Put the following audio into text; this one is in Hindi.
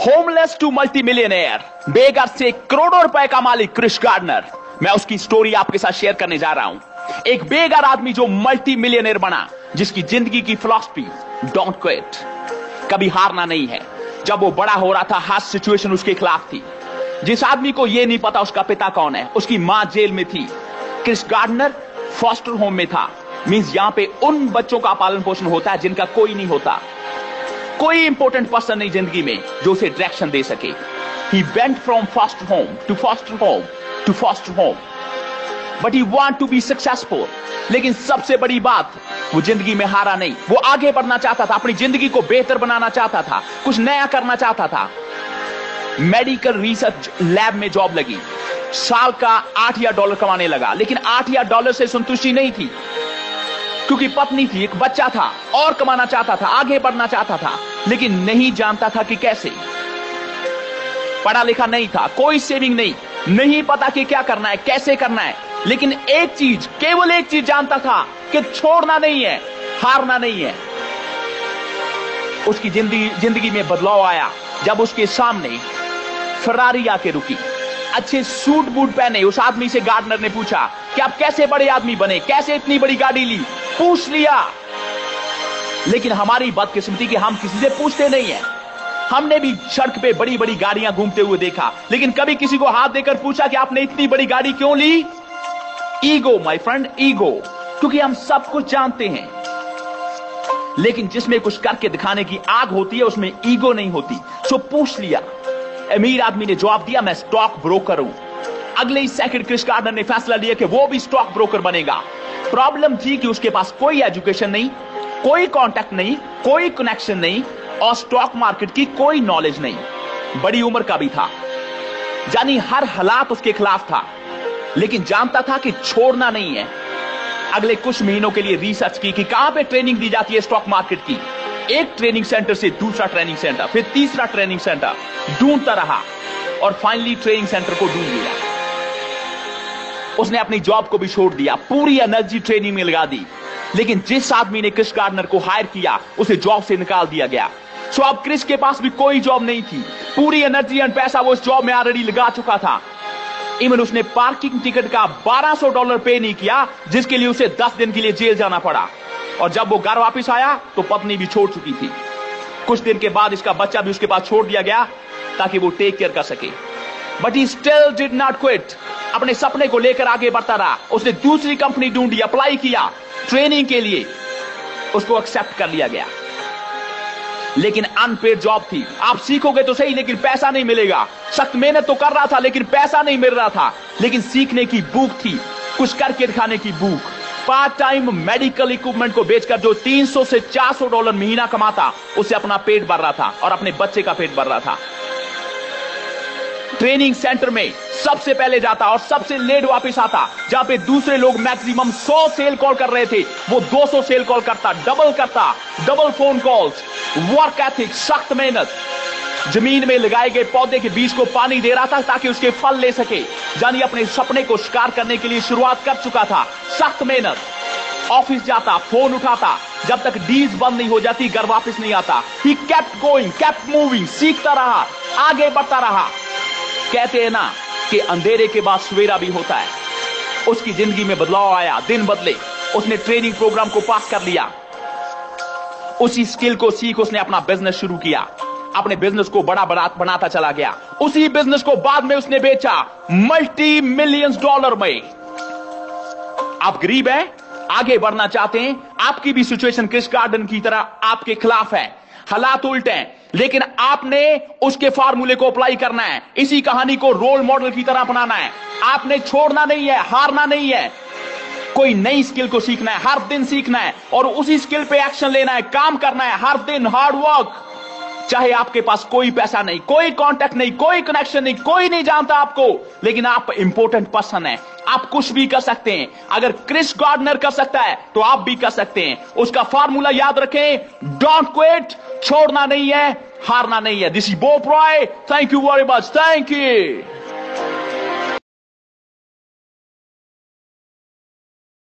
होमलेस टू मल्टी मिलियनेयर, बेघर से करोड़ों रुपए का मालिक क्रिस गार्डनर। मैं उसकी स्टोरी आपके साथ शेयर करने जा रहा हूं। एक बेघर आदमी जो मल्टी मिलियनेयर बना, जिसकी जिंदगी की फिलॉसफी डोंट क्विट, कभी हारना नहीं है। जब वो बड़ा हो रहा था, हर सिचुएशन उसके खिलाफ थी। जिस आदमी को यह नहीं पता उसका पिता कौन है, उसकी मां जेल में थी, क्रिस गार्डनर फॉस्टर होम में था। मींस यहां पे उन बच्चों का पालन पोषण होता है जिनका कोई नहीं होता, कोई इंपॉर्टेंट पर्सन नहीं जिंदगी में जो उसे डायरेक्शन दे सके। He went from foster home to foster home to foster home, but he want to be successful. लेकिन सबसे बड़ी बात, वो जिंदगी में हारा नहीं। वो आगे बढ़ना चाहता था, अपनी जिंदगी को बेहतर बनाना चाहता था, कुछ नया करना चाहता था। मेडिकल रिसर्च लैब में जॉब लगी, साल का $8,000 कमाने लगा। लेकिन $8,000 से संतुष्टि नहीं थी, क्योंकि पत्नी थी, एक बच्चा था, और कमाना चाहता था, आगे बढ़ना चाहता था, लेकिन नहीं जानता था कि कैसे। पढ़ा लिखा नहीं था, कोई सेविंग नहीं पता कि क्या करना है, कैसे करना है। लेकिन एक चीज, केवल एक चीज जानता था कि छोड़ना नहीं है, हारना नहीं है। उसकी जिंदगी में बदलाव आया जब उसके सामने फरारी आके रुकी। अच्छे सूट बूट पहने उस आदमी से गार्डनर ने पूछा कि आप कैसे बड़े आदमी बने, कैसे इतनी बड़ी गाड़ी ली, पूछ लिया। लेकिन हमारी बदकिस्मती कि हम किसी से पूछते नहीं है। हमने भी सड़क पे बड़ी बड़ी गाड़ियां घूमते हुए देखा, लेकिन कभी किसी को हाथ देकर पूछा कि आपने इतनी बड़ी गाड़ी क्यों ली? Ego my friend, ego. क्योंकि हम सब कुछ जानते हैं, लेकिन जिसमें कुछ करके दिखाने की आग होती है उसमें ईगो नहीं होती। सो पूछ लिया। अमीर आदमी ने जवाब दिया, मैं स्टॉक ब्रोकर हूं। अगले ही सेकंड क्रिस गार्डनर ने फैसला लिया कि वो भी स्टॉक ब्रोकर बनेगा। प्रॉब्लम थी कि उसके पास कोई एजुकेशन नहीं, कोई कांटेक्ट नहीं, कोई कनेक्शन नहीं, और स्टॉक मार्केट की कोई नॉलेज नहीं। बड़ी उम्र का भी था, यानी हर हालात उसके खिलाफ था, लेकिन जानता था कि छोड़ना नहीं है। अगले कुछ महीनों के लिए रिसर्च की कि कहां पे ट्रेनिंग दी जाती है स्टॉक मार्केट की। एक ट्रेनिंग सेंटर से दूसरा ट्रेनिंग सेंटर, फिर तीसरा ट्रेनिंग सेंटर ढूंढता रहा, और फाइनली ट्रेनिंग सेंटर को ढूंढ लिया। उसने अपनी जॉब को भी छोड़ दिया, पूरी एनर्जी ट्रेनिंग में लगा दी। लेकिन जिस आदमी ने क्रिस गार्डनर को हायर किया, उसे जॉब से निकाल दिया गया। सो अब क्रिस के पास भी कोई जॉब नहीं थी। पूरी एनर्जी एंड पैसा वो इस जॉब में ऑलरेडी लगा चुका था। इवन उसने पार्किंग टिकट का $1200 पे नहीं किया, जिसके लिए उसे 10 दिन के लिए जेल जाना पड़ा। और जब वो घर वापस आया तो पत्नी भी छोड़ चुकी थी। कुछ दिन के बाद इसका बच्चा भी उसके पास छोड़ दिया गया ताकि वो टेक केयर कर सके। But he still did not quit. अपने सपने को लेकर आगे बढ़ता रहा। उसने दूसरी कंपनी ढूंढी, अप्लाई किया ट्रेनिंग के लिए, उसको एक्सेप्ट कर लिया गया। लेकिन अनपेड जॉब थी। आप सीखोगे तो सही, लेकिन पैसा नहीं मिलेगा। सख्त मेहनत तो कर रहा था, लेकिन पैसा नहीं मिल रहा था। लेकिन सीखने की भूख थी, कुछ करके दिखाने की भूख। पार्ट टाइम मेडिकल इक्विपमेंट को बेचकर जो $300 से $400 महीना कमाता, उससे अपना पेट भर रहा था और अपने बच्चे का पेट भर रहा था। ट्रेनिंग सेंटर में सबसे पहले जाता और सबसे लेट वापस आता। जहां पे दूसरे लोग मैक्सिमम 100 सेल कॉल कर रहे थे, वो 200 सेल कॉल करता, double phone calls. Work ethic, सख्त मेहनत। जमीन में लगाए गए पौधे के बीज को पानी दे रहा था ताकि उसके फल ले सके। यानी अपने सपने को साकार करने के लिए शुरुआत कर चुका था। सख्त मेहनत। ऑफिस जाता, फोन उठाता, जब तक डील्स बंद नहीं हो जाती घर वापस नहीं आता। He kept going, kept moving, सीखता रहा, आगे बढ़ता रहा। कहते हैं ना कि अंधेरे के बाद सवेरा भी होता है। उसकी जिंदगी में बदलाव आया, दिन बदले। उसने ट्रेनिंग प्रोग्राम को पास कर लिया। उसी स्किल को सीख उसने अपना बिजनेस शुरू किया। अपने बिजनेस को बड़ा बनाता चला गया। उसी बिजनेस को बाद में उसने बेचा मल्टी मिलियंस डॉलर में। आप गरीब हैं, आगे बढ़ना चाहते हैं, आपकी भी सिचुएशन क्रिस गार्डनर की तरह आपके खिलाफ है, हालात उल्टे हैं, लेकिन आपने उसके फार्मूले को अप्लाई करना है। इसी कहानी को रोल मॉडल की तरह अपनाना है। आपने छोड़ना नहीं है, हारना नहीं है। कोई नई स्किल को सीखना है, हर दिन सीखना है, और उसी स्किल पे एक्शन लेना है, काम करना है, हर दिन हार्ड वर्क। चाहे आपके पास कोई पैसा नहीं, कोई कांटेक्ट नहीं, कोई कनेक्शन नहीं, कोई नहीं जानता आपको, लेकिन आप इंपॉर्टेंट पर्सन है। आप कुछ भी कर सकते हैं। अगर क्रिस गार्डनर कर सकता है तो आप भी कर सकते हैं। उसका फार्मूला याद रखें, डोंट क्विट, छोड़ना नहीं है, हारना नहीं है। This is Bob Roy, thank you very much, thank you.